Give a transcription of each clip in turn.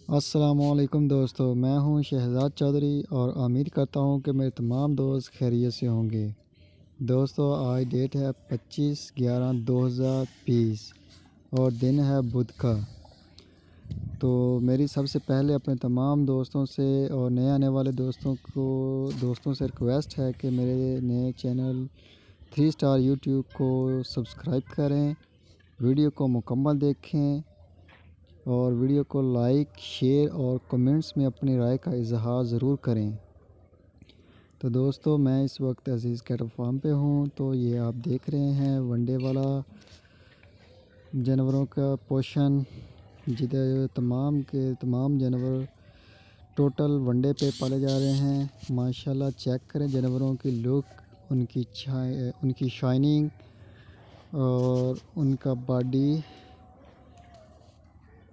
अस्सलामुअलैकुम दोस्तों, मैं हूं शहजाद चौधरी और उम्मीद करता हूं कि मेरे तमाम दोस्त खैरियत से होंगे। दोस्तों, आज डेट है 25/11/2020 और दिन है बुध का। तो मेरी सबसे पहले अपने तमाम दोस्तों से और नए आने वाले दोस्तों से रिक्वेस्ट है कि मेरे नए चैनल 3 स्टार यूट्यूब को सब्सक्राइब करें, वीडियो को मुकम्मल देखें और वीडियो को लाइक, शेयर और कमेंट्स में अपनी राय का इजहार ज़रूर करें। तो दोस्तों, मैं इस वक्त अज़ीज़ कैटल फार्म पे हूँ। तो ये आप देख रहे हैं वनडे वाला जानवरों का पोषण, जिधर तमाम के तमाम जानवर टोटल वनडे पे पाले जा रहे हैं। माशाल्लाह, चेक करें जानवरों की लुक, उनकी शाइनिंग और उनका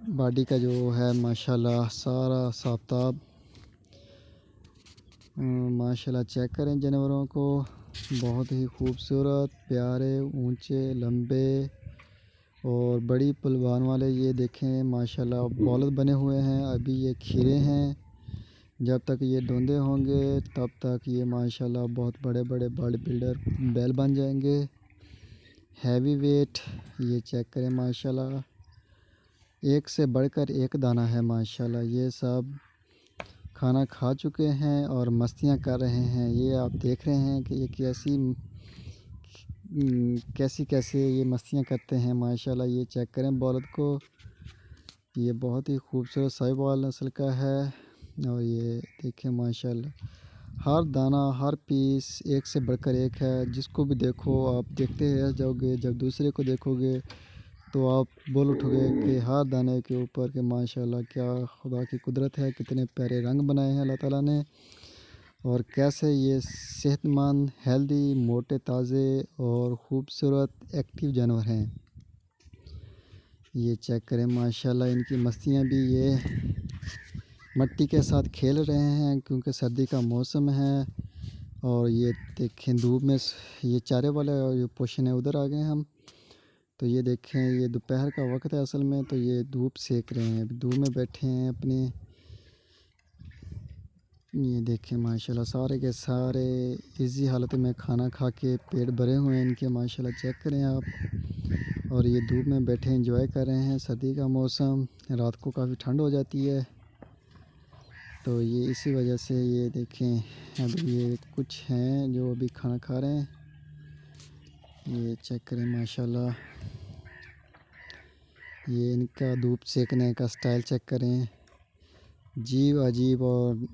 बॉडी का जो है माशाल्लाह सारा साफ्ताब। माशाल्लाह चेक करें जानवरों को, बहुत ही खूबसूरत, प्यारे, ऊंचे, लंबे और बड़ी पलवान वाले। ये देखें माशाल्लाह बौलद बने हुए हैं। अभी ये खीरे हैं, जब तक ये धुंधे होंगे तब तक ये माशाल्लाह बहुत बड़े बड़े बॉडी बिल्डर बैल बन जाएंगे, हैवी वेट। ये चेक करें माशाल्लाह, एक से बढ़कर एक दाना है माशाल्लाह। ये सब खाना खा चुके हैं और मस्तियां कर रहे हैं। ये आप देख रहे हैं कि ये कैसी ये मस्तियां करते हैं माशाल्लाह। ये चेक करें बौलद को, ये बहुत ही खूबसूरत साहिवाल नस्ल का है। और ये देखें माशाल्लाह, हर दाना हर पीस एक से बढ़कर एक है। जिसको भी देखो आप देखते रह जाओगे, जब दूसरे को देखोगे तो आप बोल उठोगे कि हर दाने के ऊपर के माशाल्लाह क्या खुदा की कुदरत है, कितने प्यारे रंग बनाए हैं अल्लाह ताला ने, और कैसे ये सेहतमंद, हेल्दी, मोटे, ताज़े और ख़ूबसूरत एक्टिव जानवर हैं। ये चेक करें माशाल्लाह, इनकी मस्तियाँ भी ये मिट्टी के साथ खेल रहे हैं क्योंकि सर्दी का मौसम है। और ये देखें धूप में, ये चारे वाला जो पोर्शन है उधर आ गए हम। तो ये देखें, ये दोपहर का वक्त है असल में, तो ये धूप सेक रहे हैं, धूप में बैठे हैं अपने। ये देखें माशाल्लाह सारे के सारे इजी हालत में खाना खा के पेट भरे हुए हैं इनके माशाल्लाह, चेक करें आप। और ये धूप में बैठे एंजॉय कर रहे हैं। सर्दी का मौसम, रात को काफ़ी ठंड हो जाती है, तो ये इसी वजह से ये देखें। अभी ये कुछ हैं जो अभी खाना खा रहे हैं। ये चेक करें माशाल्लाह, ये इनका धूप सेकने का स्टाइल चेक करें, जीव अजीब और ये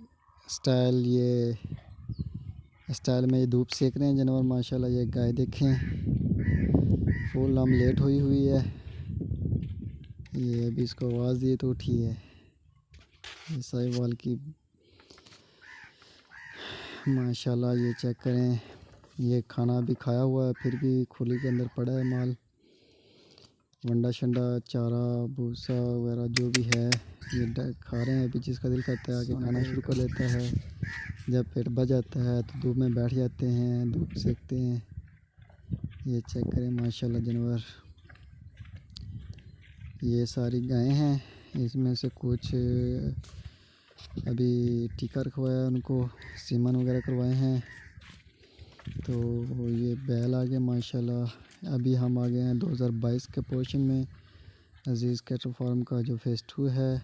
स्टाइल में ये धूप सेक रहे हैं जानवर माशाल्लाह। ये गाय देखें फुल लम लेट हुई है। ये अभी इसको आवाज़ दी तो उठी है। ये साहिवाल की माशाल्लाह, ये चेक करें, ये खाना भी खाया हुआ है फिर भी खुली के अंदर पड़ा है माल। वंडा शंडा, चारा भूसा वगैरह जो भी है ये खा रहे हैं। अभी जिसका दिल करता है आके खाना शुरू कर लेता है। जब पेट भर जाता है तो धूप में बैठ जाते हैं, धूप सेकते हैं। ये चेक करें माशाल्लाह जानवर, ये सारी गायें हैं, इसमें से कुछ अभी टीका रखवाया, उनको सीमन वगैरह करवाए हैं। तो ये बैल आ गए माशाल्लाह। अभी हम आ गए हैं 2022 के पोर्शन में, अज़ीज़ कैटल फार्म का जो फेज़ 2 है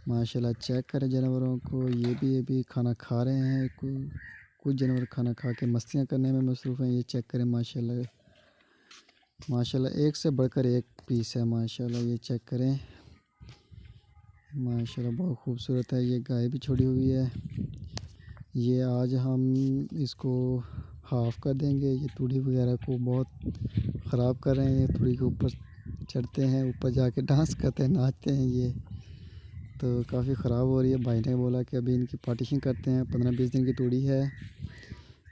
माशाल्लाह। चेक करें जानवरों को, ये भी अभी खाना खा रहे हैं। कुछ जानवर खाना खा के मस्तियाँ करने में मसरूफ़ हैं। ये चेक करें माशाल्लाह, एक से बढ़कर एक पीस है माशाल्लाह। ये चेक करें माशाल्लाह, बहुत खूबसूरत है। ये गाय भी छोड़ी हुई है। ये आज हम इसको हाफ़ कर देंगे। ये तूड़ी वगैरह को बहुत ख़राब कर रहे हैं। ये तूड़ी के ऊपर चढ़ते हैं, ऊपर जाके डांस करते हैं, नाचते हैं। ये तो काफ़ी ख़राब हो रही है। भाई ने बोला कि अभी इनकी पार्टीशन करते हैं, 15-20 दिन की तूड़ी है,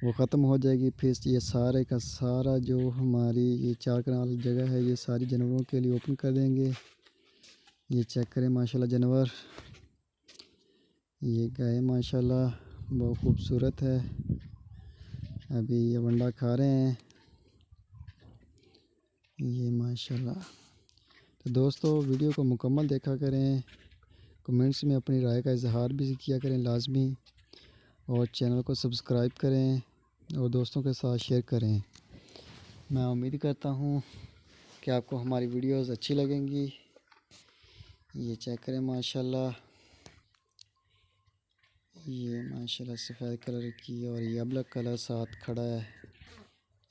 वो ख़त्म हो जाएगी। फिर ये सारे का सारा जो हमारी ये 4 कनाल जगह है, ये सारी जानवरों के लिए ओपन कर देंगे। ये चेक करें माशाल्लाह जानवर, ये गाय माशाल्लाह बहुत खूबसूरत है। अभी ये वंडा खा रहे हैं ये माशाल्लाह। तो दोस्तों, वीडियो को मुकम्मल देखा करें, कमेंट्स में अपनी राय का इजहार भी किया करें लाजमी, और चैनल को सब्सक्राइब करें और दोस्तों के साथ शेयर करें। मैं उम्मीद करता हूँ कि आपको हमारी वीडियोस अच्छी लगेंगी। ये चेक करें माशाल्लाह, ये माशाल्लाह सफ़ेद कलर की और ये अबलग कलर साथ खड़ा है।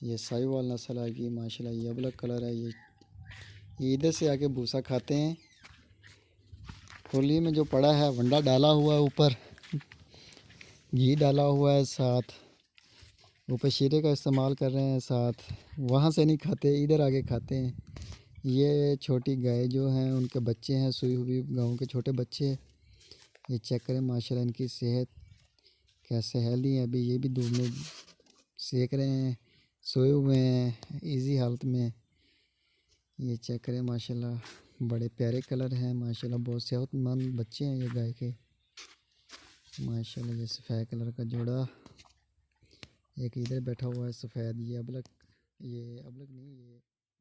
ये साहिवाल नस्ल आएगी माशाल्लाह, ये अबलग कलर है। ये इधर से आके भूसा खाते हैं। खोली में जो पड़ा है वंडा डाला हुआ है, ऊपर घी डाला हुआ है, साथ ऊपर शीरे का इस्तेमाल कर रहे हैं, साथ वहाँ से नहीं खाते, इधर आके खाते हैं। ये छोटी गाय जो हैं उनके बच्चे हैं, सुई हुई गायों के छोटे बच्चे। ये चेक करें माशाल्लाह, इनकी सेहत कैसे हेल्दी है। अभी ये भी धूप में सेक रहे हैं, सोए हुए हैं इजी हालत में। ये चेक करें माशाल्लाह, बड़े प्यारे कलर हैं माशाल्लाह, बहुत सेहतमंद बच्चे हैं ये गाय के माशाल्लाह। ये सफ़ेद कलर का जोड़ा, एक इधर बैठा हुआ है सफ़ेद, ये अबलग नहीं, ये